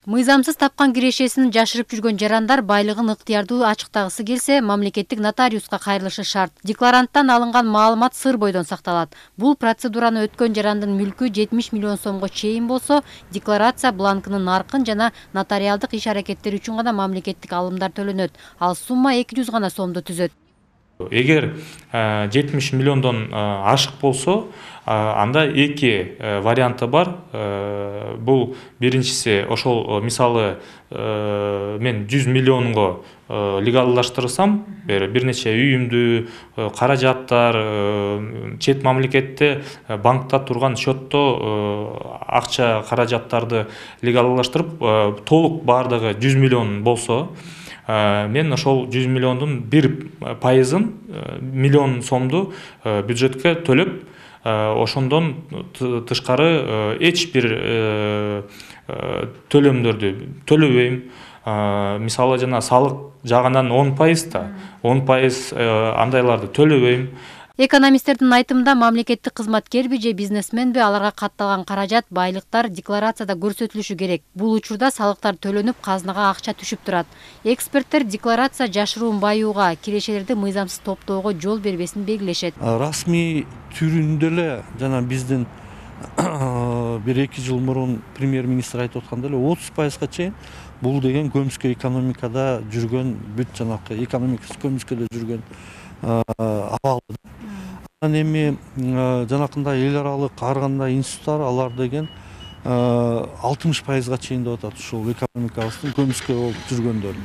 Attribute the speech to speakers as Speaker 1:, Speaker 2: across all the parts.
Speaker 1: Мыйзамсыз тапкан кирешесин жашырып жүргөн жарандар байлыгын ыктыярдуу ачыктагысы келсе, мамлекеттик нотариуска кайрылышы шарт. Декларанттан алынган маалымат сыр бойдон сакталат. Бул процедураны өткөн жарандын мүлкү 70 миллион сомго чейин болсо, декларация бланкынын наркын жана нотариалдык иш аракеттери үчүн гана мамлекеттик алымдар төлөнөт. Ал сумма 200 гана сомду түзөт.
Speaker 2: Эгер 70 миллиондон ашык болсо, анда эки варианты бар. Бул биринчиси, ошол мисалы мен 100 миллионго легалдаштырсам, бир нече үйүмдү, каражаттар, чет мамлекетте банкта турган счетто акча каражаттарды легалдаштырып, толук бардыгы 100 миллион болсо, мен ошол 100 миллиондун 1%-ын, миллион сомду бюджетке төлөп, ошондон тышкары эч бир төлөмдөрдү төлөбөйм. Мисалы жана салык жагынан 10% да, 10% андайларды төлөбөйм.
Speaker 1: Экономисттердин айтымында мамлекеттик кызматкерби же бизнесменби аларга катталган каражат, байлыктар декларацияда көрсөтүлүшү керек. Бул учурда салыктар төлөнүп, казынага акча түшүп турат. Эксперттер декларация жашыруун баюуга, кирешелерди мыйзамсыз топтоого жол бербесин белгилешет.
Speaker 3: Расмий түрүндө эле жана биздин 1-2 жыл мурун премьер-министр айтып атканда эле 30%га чейин бул деген көмүскө экономикада жүргөн бүт жанакы экономикасы көмүскөдө жүргөн абал. Анан эми жанакындай эл аралык ар кандай институттар алар деген 60%га чейин деп атат ушул экономикабыздын көмүскө болуп жүргөндөр.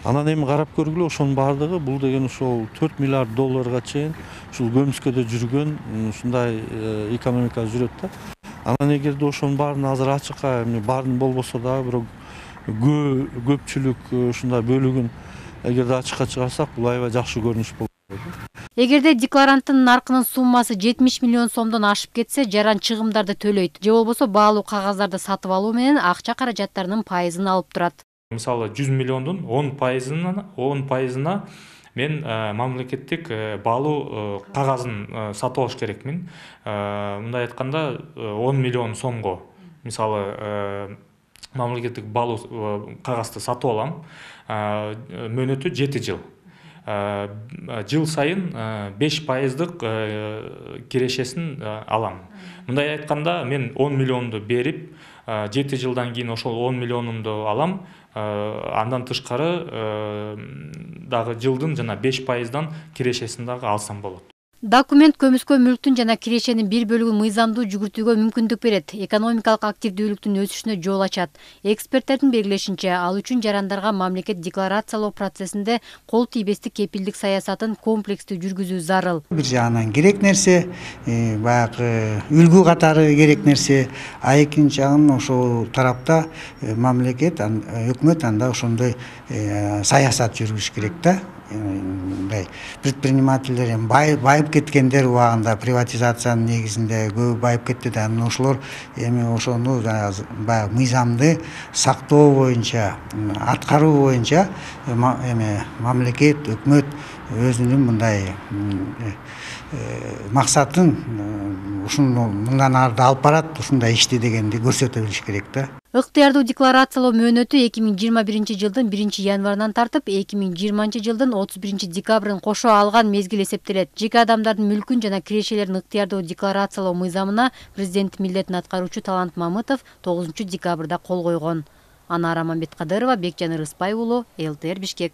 Speaker 3: Анан эми карап көргүлө, ошонун бардыгы бул деген ошол 4 миллиард долларга чейин ушул көмүскөдө жүргөн ушундай экономика жүрөт да. Анан эгерде ошонун баарын азыр ачыкка, эми баарын болбосо дагы бирок көпчүлүк ушундай бөлүгүн эгерде ачыкка чыгарсак, бул аябай жакшы көрүнүш болот.
Speaker 1: Эгерде декларанттын наркынын суммасы 70 миллион сомдон ашып кетсе, жаран чыгымдарды төлөйт. Же болбосо баалуу кагаздарды сатып алуу менен акча каражаттарынын пайызын алып турат.
Speaker 2: Мисалы 100 миллиондун 10%-ына мен мамлекеттик баалуу кагазын сатып алыш керекмин. Мындай айтканда 10 миллион сомго мисалы мамлекеттик баалуу кагазды сатып алам. Мөөнөтү 7 жыл. Жыл сайын 5%-дык кирешесин алам. Мындай айтканда мен 10 миллионду берип, 7 жылдан кийин ошол 10 миллионумду алам. Андан тышкары дагы жылдын жана 5%-дан кирешесин дагы алсам болот.
Speaker 1: Документ көмүскө мүлктүн жана кирешенин бир бөлүгүн мыйзамдуу жүгүртүүгө мүмкүндүк берет, экономикалык активдүүлүктүн өсүшүнө жол ачат. Эксперттердин белгилешинче, ал үчүн жарандарга мамлекет декларациялоо процессинде кол тийбестик кепилдик саясатын комплекстүү жүргүзүү зарыл.
Speaker 4: Бир жагынан керек нерсе, баягы үлгү катары керек нерсе, а экинчи жагынан ошол тарапта мамлекет, өкмөт анда ошондой саясат жүргүзүш керек да. Предпринимательдер байып кеткендер убагында приватизациянын негизинде көбү байып кетти да, ошолор эми ошону баягы мыйзамды сактоо боюнча, аткаруу боюнча эми мамлекет, өкмөт өзүнүн мындай максатын мындан ары алып барат, ушундай ишти дегенди көрсөтө билиш керек да.
Speaker 1: Ыктыярдуу декларациялоо мөөнөтү 2021 жылдын 1 январынан тартып 2020 жылдын 31 декабрын кошо алган мезгил эсептелет. Жеке адамдардын мүлкүн жана кирешелерин ыктыярдуу декларациялоо мыйзамына президент милдетин аткаруучу Талант Мамытов 9 декабрда кол койгон. Анара Мамбеткадырова, Бекжан Ырыспай уулу, ЛТР Бишкек.